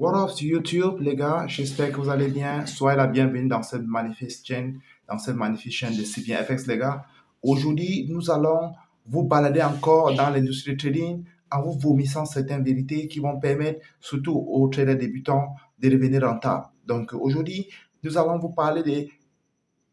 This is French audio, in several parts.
What up sur YouTube, les gars? J'espère que vous allez bien. Soyez la bienvenue dans cette magnifique chaîne de CBNFX, les gars. Aujourd'hui, nous allons vous balader encore dans l'industrie du trading en vous vomissant certaines vérités qui vont permettre, surtout aux traders débutants, de devenir rentables. Donc, aujourd'hui, nous allons vous parler de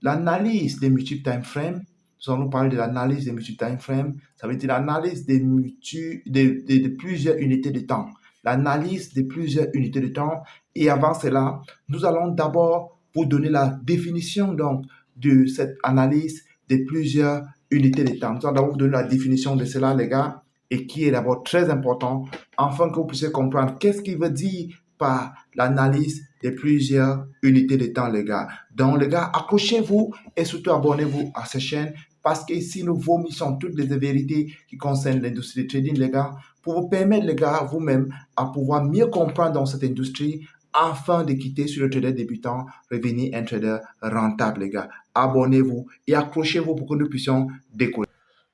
l'analyse des multiples time frames. Nous allons parler de l'analyse des multiples time frames. Ça veut dire l'analyse de plusieurs unités de temps. L'analyse de plusieurs unités de temps. Et avant cela, nous allons d'abord vous donner la définition donc de cette analyse de plusieurs unités de temps. Nous allons d'abord vous donner la définition de cela, les gars, et qui est d'abord très important, afin que vous puissiez comprendre qu'est-ce qu'il veut dire par l'analyse de plusieurs unités de temps, les gars. Donc, les gars, accrochez-vous et surtout abonnez-vous à cette chaîne parce qu'ici, nous vomissons toutes les vérités qui concernent l'industrie du trading, les gars, pour vous permettre, les gars, vous-même, à pouvoir mieux comprendre dans cette industrie afin de quitter sur le trader débutant, revenir un trader rentable, les gars. Abonnez-vous et accrochez-vous pour que nous puissions décoller.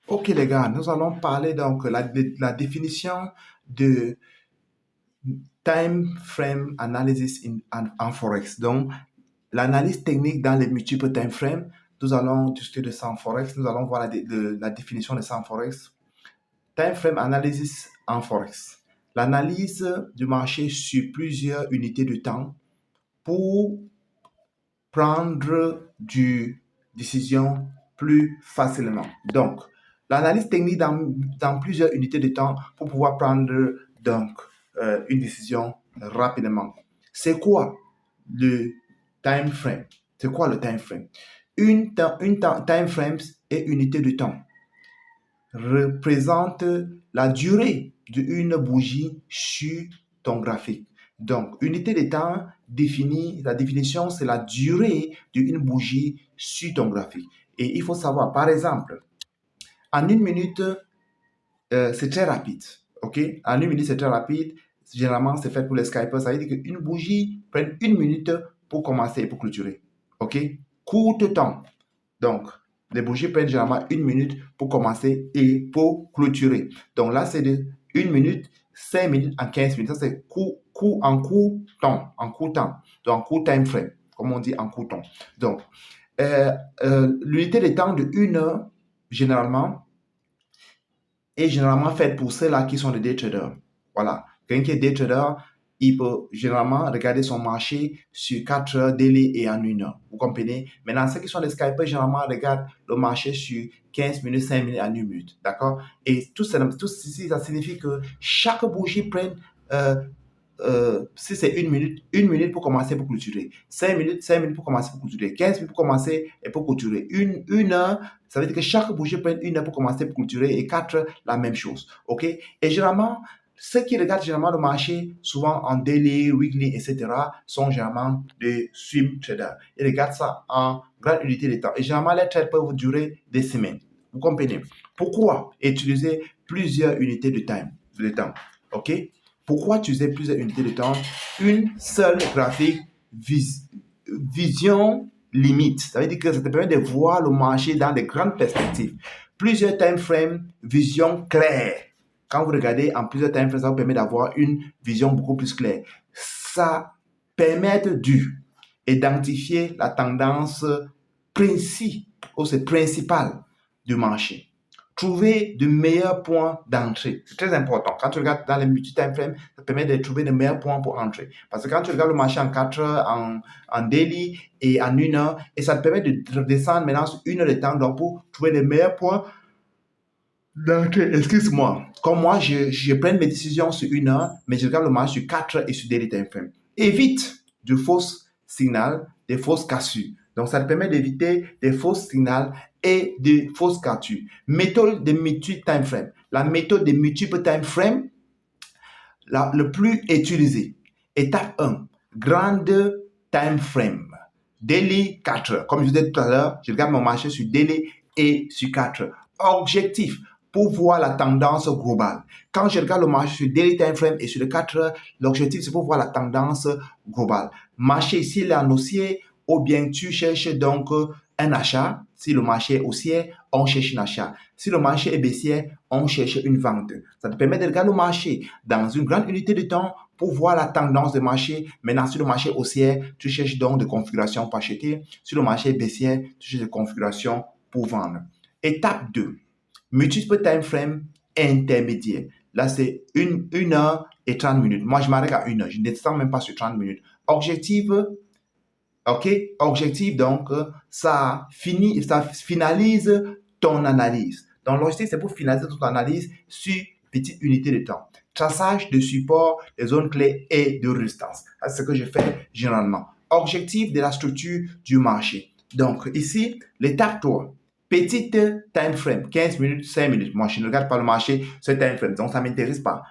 Ok, les gars, nous allons parler donc la définition de time frame analysis en Forex. Donc, l'analyse technique dans les multiples time frames, nous allons discuter de ça en Forex. Nous allons voir la définition de ça en Forex. Time frame analysis en Forex. L'analyse du marché sur plusieurs unités de temps pour prendre des décisions plus facilement. Donc, l'analyse technique dans plusieurs unités de temps pour pouvoir prendre donc une décision rapidement. C'est quoi le time frame? C'est quoi le time frame? Une time frame et unité de temps représente la durée d'une bougie sur ton graphique. Donc, unité de temps la définition, c'est la durée d'une bougie sur ton graphique. Et il faut savoir, par exemple, en une minute, c'est très rapide. OK? En une minute, c'est très rapide. Généralement, c'est fait pour les Skypers. Ça veut dire qu'une bougie prend une minute pour commencer et pour clôturer. OK? Court temps. Donc, les bougies prennent généralement une minute pour commencer et pour clôturer. Donc là, c'est de 1 minute, 5 minutes en 15 minutes. Ça, c'est en court temps. Donc, en court time frame, comme on dit en court temps. Donc, l'unité de temps de 1 heure, généralement, est généralement faite pour ceux-là qui sont des day traders. Voilà. Quelqu'un qui est day trader, il peut généralement regarder son marché sur 4 heures daily et en 1 heure. Vous comprenez? Maintenant, ceux qui sont des scalpers, généralement, regardent le marché sur 15 minutes, 5 minutes, en 1 minute. D'accord? Et tout ceci, ça signifie que chaque bougie prenne, si c'est 1 minute pour commencer pour clôturer. 5 minutes pour commencer pour clôturer. 15 minutes pour commencer et pour clôturer. Une heure, ça veut dire que chaque bougie prenne 1 heure pour commencer pour clôturer et 4 heures, la même chose. OK? Et généralement, ceux qui regardent généralement le marché, souvent en daily, weekly, etc., sont généralement des swing traders. Ils regardent ça en grande unité de temps. Et généralement, les trades peuvent durer des semaines. Vous comprenez? Pourquoi utiliser plusieurs unités de temps? OK? Pourquoi utiliser plusieurs unités de temps? Une seule graphique vision limite. Ça veut dire que ça te permet de voir le marché dans de grandes perspectives. Plusieurs time frames, vision claire. Quand vous regardez en plusieurs time frames, ça vous permet d'avoir une vision beaucoup plus claire. Ça permet d'identifier la tendance principale du marché. Trouver de meilleurs points d'entrée. C'est très important. Quand tu regardes dans les multi-time frames, ça permet de trouver de meilleurs points pour entrer. Parce que quand tu regardes le marché en 4 heures, en daily et en 1 heure, et ça te permet de descendre maintenant sur 1 heure de temps donc pour trouver les meilleurs points d'entrée. Excuse-moi. Comme moi, je prends mes décisions sur 1 heure, mais je regarde le marché sur 4 heures et sur daily time frame. Évite de fausses signaux, des fausses cassures. Donc, ça te permet d'éviter des fausses signaux et des fausses cassures. Méthode de multiples time frame. La méthode de multiples time frame, le plus utilisé. Étape 1, grande time frame. Daily 4 heures. Comme je vous disais tout à l'heure, je regarde mon marché sur daily et sur 4 heures. Objectif, pour voir la tendance globale. Quand je regarde le marché sur daily time frame et sur le 4 heures, l'objectif, c'est pour voir la tendance globale. Marché ici, il est en haussier, ou bien tu cherches donc un achat. Si le marché est haussier, on cherche un achat. Si le marché est baissier, on cherche une vente. Ça te permet de regarder le marché dans une grande unité de temps pour voir la tendance de marché. Maintenant, sur le marché haussier, tu cherches donc des configurations pour acheter. Sur le marché baissier, tu cherches des configurations pour vendre. Étape 2, multiple time frame intermédiaire. Là, c'est 1 heure et 30 minutes. Moi, je m'arrête à 1 heure. Je ne descends même pas sur 30 minutes. Objectif, OK? Objectif, donc, ça finalise ton analyse. Donc, l'objectif, c'est pour finaliser ton analyse sur petite unité de temps. Traçage de support, des zones clés et de résistance. C'est ce que je fais généralement. Objectif de la structure du marché. Donc, ici, l'étape 3. Petite time frame, 15 minutes, 5 minutes. Moi, je ne regarde pas le marché, ce time frame. Donc, ça ne m'intéresse pas.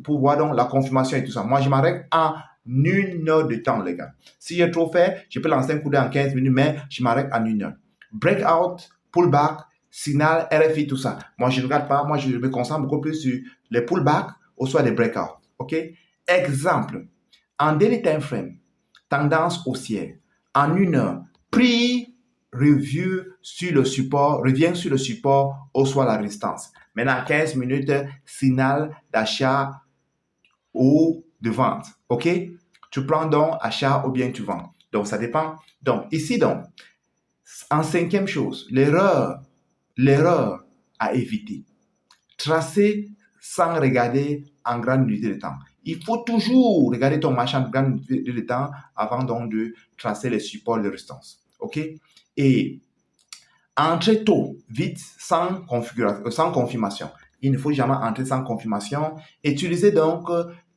Pour voir donc la confirmation et tout ça. Moi, je m'arrête en 1 heure de temps, les gars. Si j'ai trop fait, je peux lancer un coup d'œil en 15 minutes, mais je m'arrête en 1 heure. Breakout, pullback, signal, RFI, tout ça. Moi, je ne regarde pas. Moi, je me concentre beaucoup plus sur les pullbacks ou soit les breakouts. OK? Exemple. En daily time frame, tendance haussière. En 1 heure, prix revient sur le support ou soit la résistance. Maintenant, 15 minutes, signal d'achat ou de vente. OK? Tu prends donc achat ou bien tu vends. Donc, ça dépend. Donc, ici, donc, en 5e chose, l'erreur à éviter. Tracer sans regarder en grande unité de temps. Il faut toujours regarder ton marché en grande unité de temps avant donc de tracer les supports de résistance. OK? Et entrer tôt, vite, sans confirmation. Il ne faut jamais entrer sans confirmation. Utilisez donc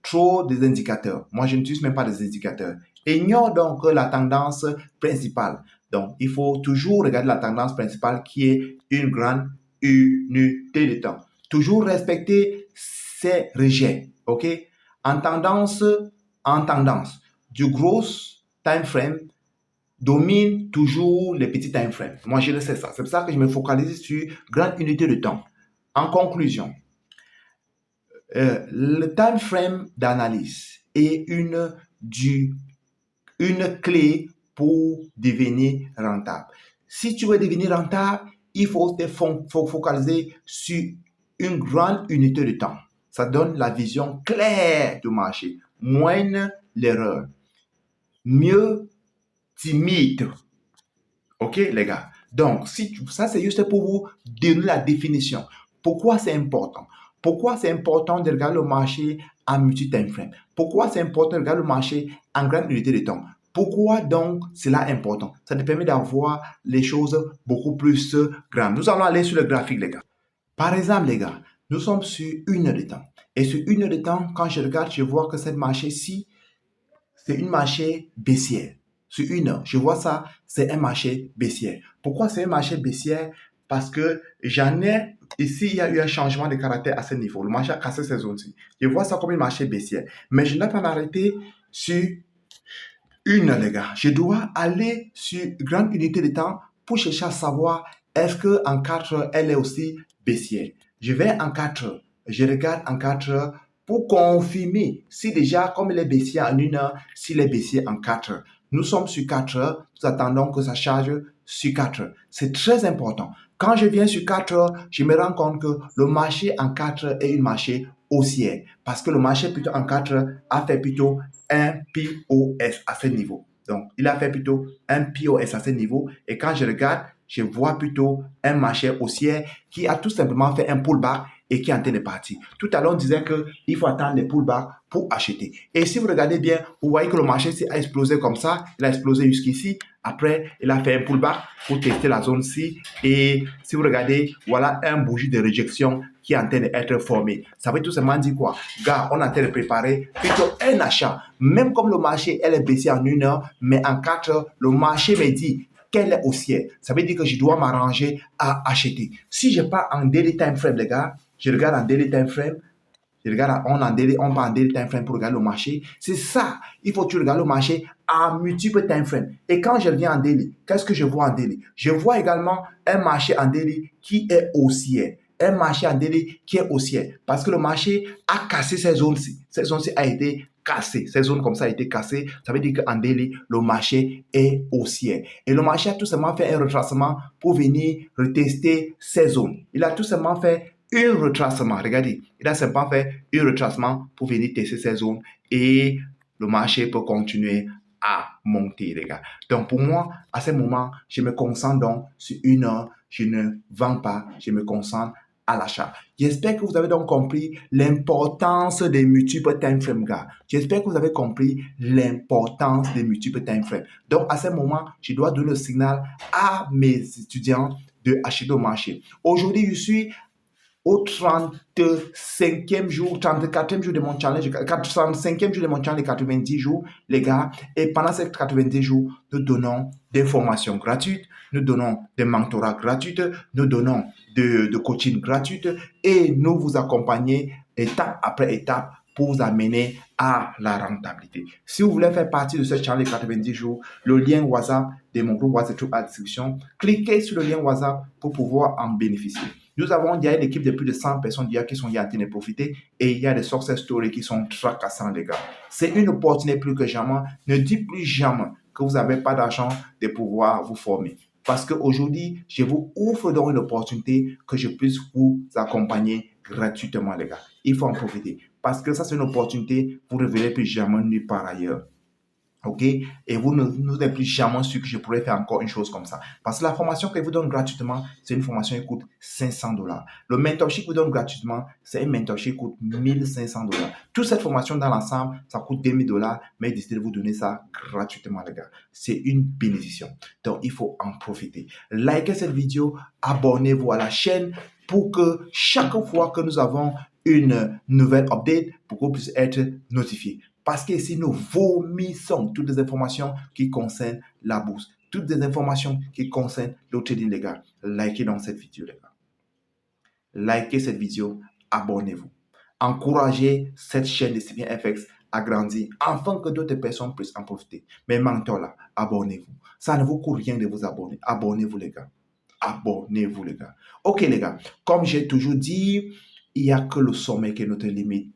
trop des indicateurs. Moi, je n'utilise même pas des indicateurs. Ignore donc la tendance principale. Donc, il faut toujours regarder la tendance principale qui est une grande unité de temps. Toujours respecter ses rejets. OK? En tendance, du gros time frame domine toujours les petits time frames. Moi, je le sais ça. C'est pour ça que je me focalise sur grande unité de temps. En conclusion, le time frame d'analyse est une clé pour devenir rentable. Si tu veux devenir rentable, il faut te focaliser sur une grande unité de temps. Ça donne la vision claire du marché. Moins l'erreur. Mieux timide. OK, les gars? Donc, ça, c'est juste pour vous donner la définition. Pourquoi c'est important? Pourquoi c'est important de regarder le marché en multi-time frame? Pourquoi c'est important de regarder le marché en grande unité de temps? Pourquoi donc cela est important? Ça te permet d'avoir les choses beaucoup plus grandes. Nous allons aller sur le graphique, les gars. Par exemple, les gars, nous sommes sur 1 heure de temps. Et sur 1 heure de temps, quand je regarde, je vois que cette marché-ci, c'est une marché baissière. Sur 1 heure, je vois ça, c'est un marché baissier. Pourquoi c'est un marché baissier? Parce que ici, il y a eu un changement de caractère à ce niveau. Le marché a cassé ces zones-ci. Je vois ça comme un marché baissier. Mais je ne dois pas m'arrêter sur 1 heure, les gars. Je dois aller sur grande unité de temps pour chercher à savoir est-ce qu'en 4 heures, elle est aussi baissière. Je vais en 4 heures. Je regarde en 4 heures pour confirmer si déjà, comme il est baissier en 1 heure, s'il est baissier en 4 heures. Nous sommes sur 4 heures, nous attendons que ça charge sur 4 heures. C'est très important. Quand je viens sur 4 heures, je me rends compte que le marché en 4 heures est un marché haussier. Parce que le marché plutôt en 4 heures a fait plutôt un POS à ce niveau. Donc, il a fait plutôt un POS à ce niveau. Et quand je regarde, je vois plutôt un marché haussier qui a tout simplement fait un pullback et qui est en train de partir. Tout à l'heure, on disait qu'il faut attendre les pullbacks pour acheter. Et si vous regardez bien, vous voyez que le marché a explosé comme ça. Il a explosé jusqu'ici. Après, il a fait un pullback pour tester la zone-ci. Et si vous regardez, voilà un bougie de réjection qui est en train d'être formé. Ça veut tout simplement dire quoi? Gars, on est en train de préparer plutôt un achat. Même comme le marché, elle est baissée en 1 heure, mais en 4 heures, le marché me dit qu'elle est haussière. Ça veut dire que je dois m'arranger à acheter. Si je pars en daily time frame, les gars, je regarde en daily time frame, on part en daily time frame pour regarder le marché. C'est ça. Il faut que tu regardes le marché en multiples time frame. Et quand je reviens en daily, qu'est-ce que je vois en daily? Je vois également un marché en daily qui est haussier. Un marché en daily qui est haussier. Parce que le marché a cassé ces zones-ci. Ces zones-ci a été cassées. Ces zones comme ça a été cassées. Ça veut dire qu'en daily, le marché est haussier. Et le marché a tout simplement fait un retracement pour venir retester ces zones. Il a tout simplement fait un retracement. Regardez, il a simplement fait un retracement pour venir tester ces zones et le marché peut continuer à monter, les gars. Donc, pour moi, à ce moment, je me concentre donc sur une heure. Je ne vends pas, je me concentre à l'achat. J'espère que vous avez donc compris l'importance des multiples time frames, gars. J'espère que vous avez compris l'importance des multiples time frames. Donc, à ce moment, je dois donner le signal à mes étudiants de acheter au marché. Aujourd'hui, je suis au 35e jour, 34e jour de mon challenge, 35e jour de mon challenge de 90 jours, les gars. Et pendant ces 90 jours, nous donnons des formations gratuites, nous donnons des mentorats gratuits, nous donnons de coaching gratuit et nous vous accompagnons étape après étape pour vous amener à la rentabilité. Si vous voulez faire partie de ce challenge de 90 jours, le lien WhatsApp de mon groupe WhatsApp est à la description. Cliquez sur le lien WhatsApp pour pouvoir en bénéficier. Nous avons déjà une équipe de plus de 100 personnes qui sont en train de profiter et il y a des success stories qui sont tracassants, les gars. C'est une opportunité plus que jamais. Ne dites plus jamais que vous n'avez pas d'argent de pouvoir vous former. Parce qu'aujourd'hui, je vous offre donc une opportunité que je puisse vous accompagner gratuitement, les gars. Il faut en profiter. Parce que ça, c'est une opportunité, vous ne reverrez plus jamais nulle part ailleurs. OK? Et vous n'êtes plus jamais sûr que je pourrais faire encore une chose comme ça. Parce que la formation que je vous donne gratuitement, c'est une formation qui coûte 500 $. Le mentorship que je vous donne gratuitement, c'est un mentorship qui coûte 1500 $. Toute cette formation dans l'ensemble, ça coûte 2000 $, mais j'ai décidé de vous donner ça gratuitement, les gars. C'est une bénédiction. Donc, il faut en profiter. Likez cette vidéo, abonnez-vous à la chaîne pour que chaque fois que nous avons une nouvelle update, pour que vous puissiez être notifié. Parce que si nous vomissons toutes les informations qui concernent la bourse, toutes les informations qui concernent le trading, les gars, likez dans cette vidéo, les gars. Likez cette vidéo, abonnez-vous. Encouragez cette chaîne de Sylvain FX à grandir afin que d'autres personnes puissent en profiter. Mais mentors là, abonnez-vous. Ça ne vous coûte rien de vous abonner. Abonnez-vous, les gars. Abonnez-vous, les gars. Ok, les gars. Comme j'ai toujours dit, il n'y a que le sommet qui est notre limite.